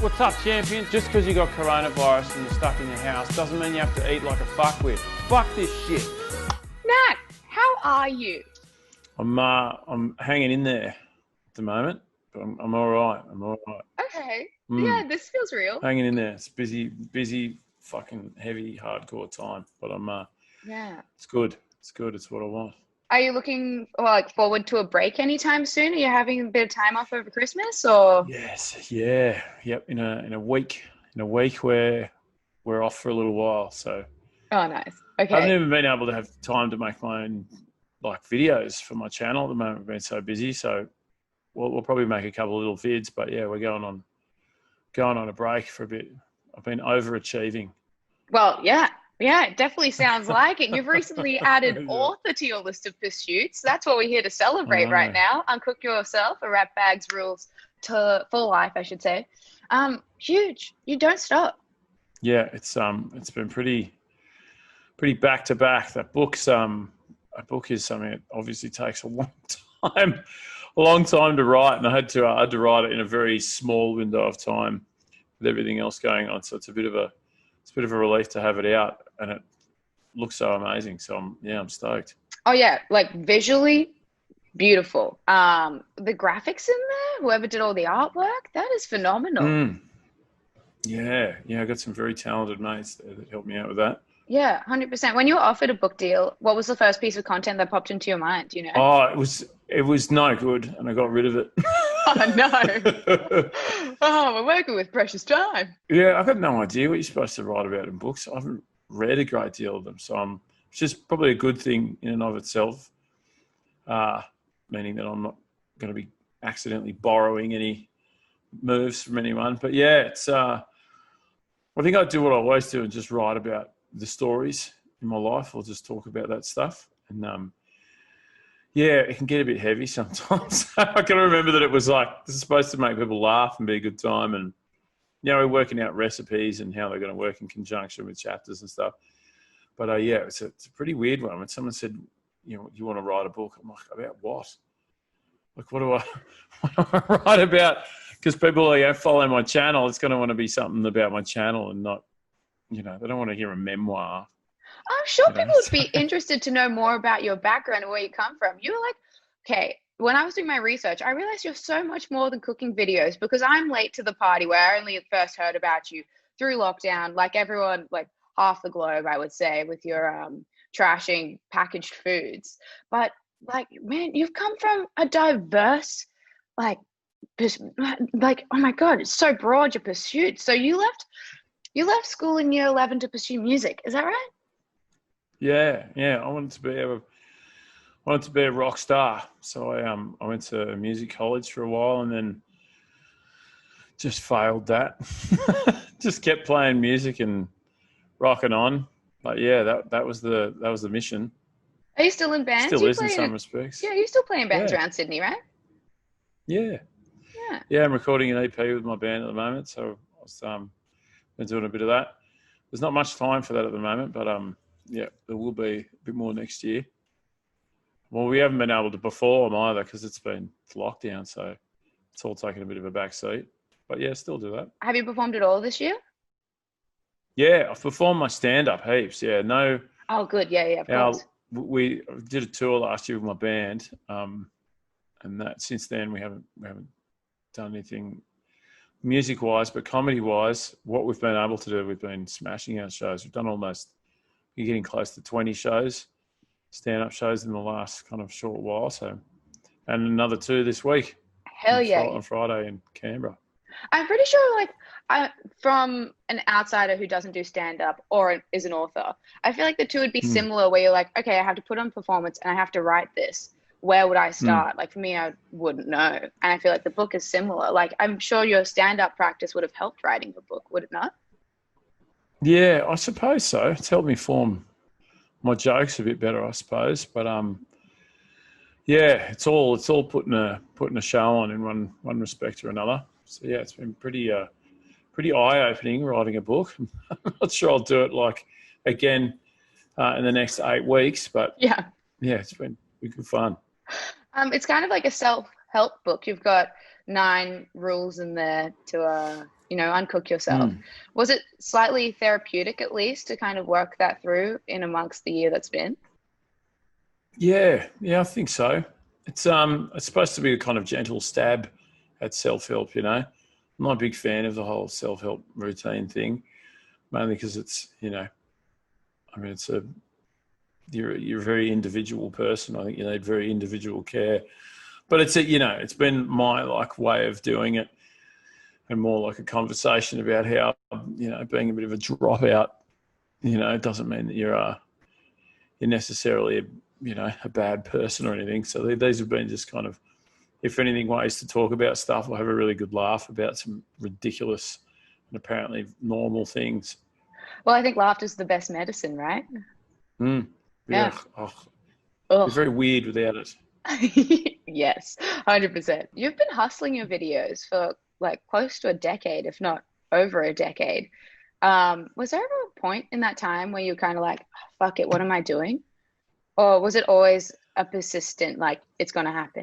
What's up, champion? Just because you got coronavirus and you're stuck in your house doesn't mean you have to eat like a fuckwit. Fuck this shit. Nat, how are you? I'm hanging in there at the moment, but I'm all right. I'm all right. Okay. Yeah, this feels real. Hanging in there. It's busy, fucking heavy, hardcore time. But Yeah. it's good. It's good. It's what I want. Are you looking forward to a break anytime soon? Are you having a bit of time off over Christmas or? Yes. Yeah. Yep. In a week. In a week where we're off for a little while. So. Oh, nice. I haven't Okay. even been able to have time to make my own videos for my channel at the moment. We've been so busy, so we'll probably make a couple of little vids. But yeah, we're going on a break for a bit. I've been overachieving. Well, yeah, it definitely sounds like it. You've recently added author to your list of pursuits. That's what we're here to celebrate right now. Uncook Yourself, a Ratbag's rules to full life, I should say. Huge. You don't stop. Yeah, it's been pretty back to back. That book is something that obviously takes a long time to write, and I had to write it in a very small window of time with everything else going on. So it's a bit of a relief to have it out, and it looks so amazing. So I'm stoked. Oh yeah, like visually beautiful. The graphics in there, whoever did all the artwork, that is phenomenal. Yeah, I got some very talented mates there that helped me out with that. Yeah, 100%. When you were offered a book deal, what was the first piece of content that popped into your mind? Do you know? Oh, it was no good, and I got rid of it. Oh no! Oh, we're working with precious time. Yeah, I've got no idea what you're supposed to write about in books. I haven't read a great deal of them, so it's just probably a good thing in and of itself, meaning that I'm not going to be accidentally borrowing any moves from anyone. But yeah, it's I think I do what I always do and just write about the stories in my life, or just talk about that stuff. And yeah, it can get a bit heavy sometimes. I can remember that it was like, this is supposed to make people laugh and be a good time, and we're working out recipes and how they're going to work in conjunction with chapters and stuff. But yeah, it's a pretty weird one. When someone said, you want to write a book, I'm like, about what? Like, what do I write about? Because people follow my channel, it's going to want to be something about my channel and not, they don't want to hear a memoir. I'm sure people would be interested to know more about your background and where you come from. You were like, okay, when I was doing my research, I realized you're so much more than cooking videos, because I'm late to the party where I only first heard about you through lockdown, like everyone, like half the globe, I would say, with your trashing packaged foods. But like, man, you've come from a diverse, oh my God, it's so broad, your pursuit. So you left school in year 11 to pursue music. Is that right? Yeah. I wanted to be a rock star. So I went to music college for a while and then just failed that. Just kept playing music and rocking on. But yeah, that was the mission. Are you still in bands? Still is in some respects. Yeah, you're still playing bands around Sydney, right? Yeah. Yeah, I'm recording an EP with my band at the moment, so I was been doing a bit of that. There's not much time for that at the moment, but yeah, there will be a bit more next year. Well, we haven't been able to perform either because it's been lockdown, so it's all taken a bit of a back seat. But yeah, still do that. Have you performed at all this year? Yeah, I've performed my stand-up heaps. Yeah, no. Oh, good. Yeah, of course. We did a tour last year with my band, and that since then we haven't done anything music-wise, but comedy-wise, what we've been able to do, we've been smashing our shows. We've done you're getting close to 20 shows, stand-up shows in the last kind of short while. So, and another 2 this week. Hell yeah. On Friday in Canberra. I'm pretty sure, from an outsider who doesn't do stand-up or is an author, I feel like the two would be similar, where you're like, okay, I have to put on performance and I have to write this. Where would I start? Like, for me, I wouldn't know. And I feel like the book is similar. Like, I'm sure your stand-up practice would have helped writing the book, would it not? Yeah, I suppose so. It's helped me form my jokes a bit better, I suppose. But yeah, it's all putting a show on in one respect or another. So yeah, it's been pretty eye-opening writing a book. I'm not sure I'll do it again in the next 8 weeks, but yeah, it's been good fun. It's kind of like a self-help book. You've got 9 rules in there to Uncook Yourself. Was it slightly therapeutic at least to kind of work that through in amongst the year that's been? Yeah, I think so. It's supposed to be a kind of gentle stab at self-help, I'm not a big fan of the whole self-help routine thing, mainly because it's, it's you're a very individual person. I think you need very individual care. But it's been my way of doing it, and more like a conversation about how, being a bit of a dropout, it doesn't mean that you're necessarily a bad person or anything. So these have been just kind of, if anything, ways to talk about stuff or have a really good laugh about some ridiculous and apparently normal things. Well, I think laughter is the best medicine, right? Yeah. It's very weird without it. Yes, 100%. You've been hustling your videos for close to a decade, if not over a decade. Was there ever a point in that time where you kind of oh, fuck it, what am I doing? Or was it always a persistent, it's going to happen?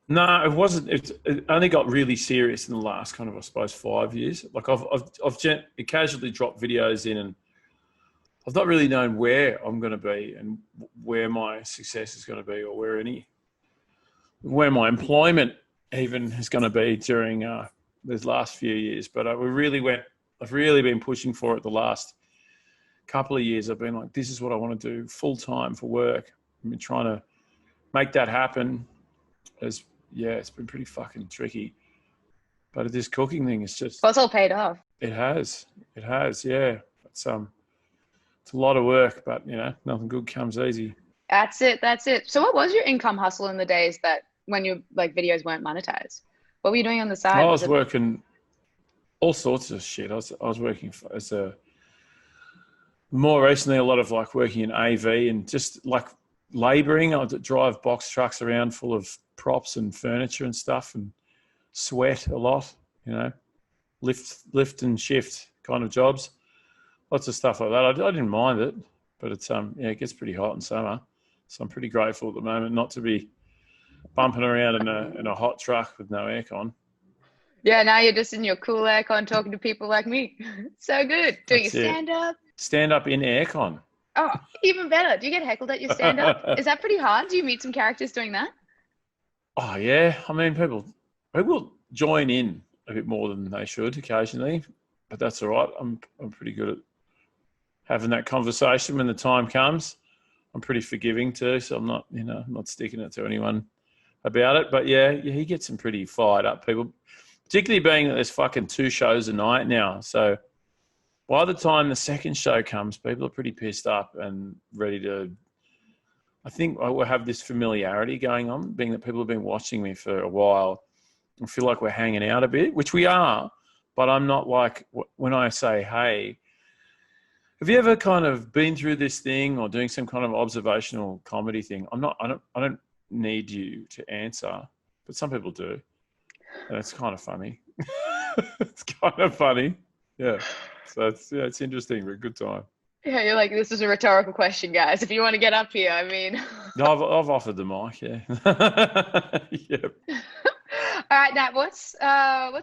No, it wasn't. It only got really serious in the last kind of, I suppose, 5 years. I've casually dropped videos in, and I've not really known where I'm going to be and where my success is going to be, or where my employment even is going to be during these last few years. But I've really been pushing for it the last couple of years. I've been like, this is what I want to do full time for work. I've been trying to make that happen. It's been pretty fucking tricky. But this cooking thing is just... Well, it's all paid off. It has, yeah. It's a lot of work, but, nothing good comes easy. That's it. So what was your income hustle in the days that when your videos weren't monetized? What were you doing on the side? I was working all sorts of shit. I was working more recently, a lot of working in AV and just labouring. I'd drive box trucks around full of props and furniture and stuff, and sweat a lot, lift and shift kind of jobs. Lots of stuff like that. I didn't mind it, but it's it gets pretty hot in summer. So I'm pretty grateful at the moment not to be bumping around in a hot truck with no aircon. Yeah, now you're just in your cool aircon talking to people like me. So good. Doing your stand-up. Stand-up in aircon. Oh, even better. Do you get heckled at your stand-up? Is that pretty hard? Do you meet some characters doing that? Oh, yeah. I mean, people join in a bit more than they should occasionally, but that's all right. I'm pretty good at having that conversation when the time comes. I'm pretty forgiving too, so I'm not, I'm not sticking it to anyone about it. But yeah, he gets some pretty fired up people, particularly being that there's fucking 2 shows a night now. So by the time the second show comes, people are pretty pissed up and ready to... I think I will have this familiarity going on, being that people have been watching me for a while and feel like we're hanging out a bit, which we are, but I'm not when I say, hey, have you ever kind of been through this thing or doing some kind of observational comedy thing? I don't need you to answer, but some people do. And it's kind of funny. It's kind of funny. Yeah. So it's interesting. We're a good time. Yeah, you're like, this is a rhetorical question, guys. If you want to get up here, I mean. No, I've offered the mic, yeah. Yep. All right, Nat, what's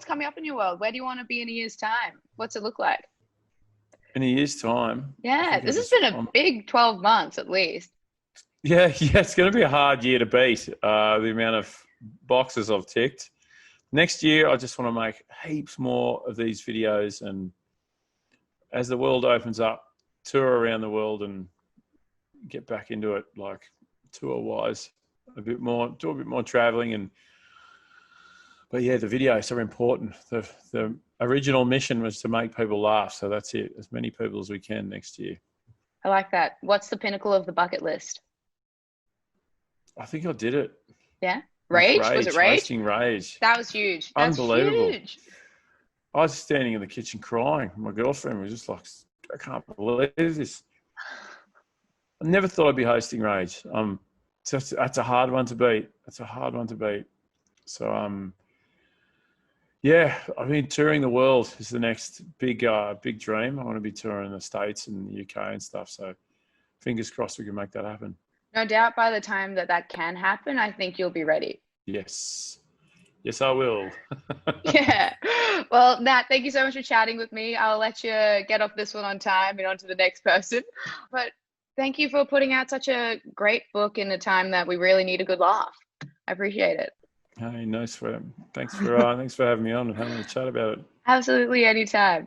coming up in your world? Where do you want to be in a year's time? What's it look like? In a year's time? Yeah, this has been a big 12 months at least. Yeah, it's going to be a hard year to beat, the amount of boxes I've ticked. Next year, I just want to make heaps more of these videos, and as the world opens up, tour around the world and get back into it, tour-wise, do a bit more traveling. But yeah, the videos are important. The original mission was to make people laugh, so that's it. As many people as we can next year. I like that. What's the pinnacle of the bucket list? I think I did it. Yeah? Rage? Was it Rage? Hosting Rage. That was huge. That's unbelievable. Huge. I was standing in the kitchen crying. My girlfriend was just like, I can't believe this. I never thought I'd be hosting Rage. That's a hard one to beat. So, yeah, I mean, touring the world is the next big dream. I want to be touring the States and the UK and stuff. So fingers crossed we can make that happen. No doubt by the time that can happen, I think you'll be ready. Yes, I will. Yeah. Well, Well, Nat, thank you so much for chatting with me. I'll let you get off this one on time and on to the next person. But thank you for putting out such a great book in a time that we really need a good laugh. I appreciate it. Hey, no sweat. Thanks for having me on and having a chat about it. Absolutely, anytime.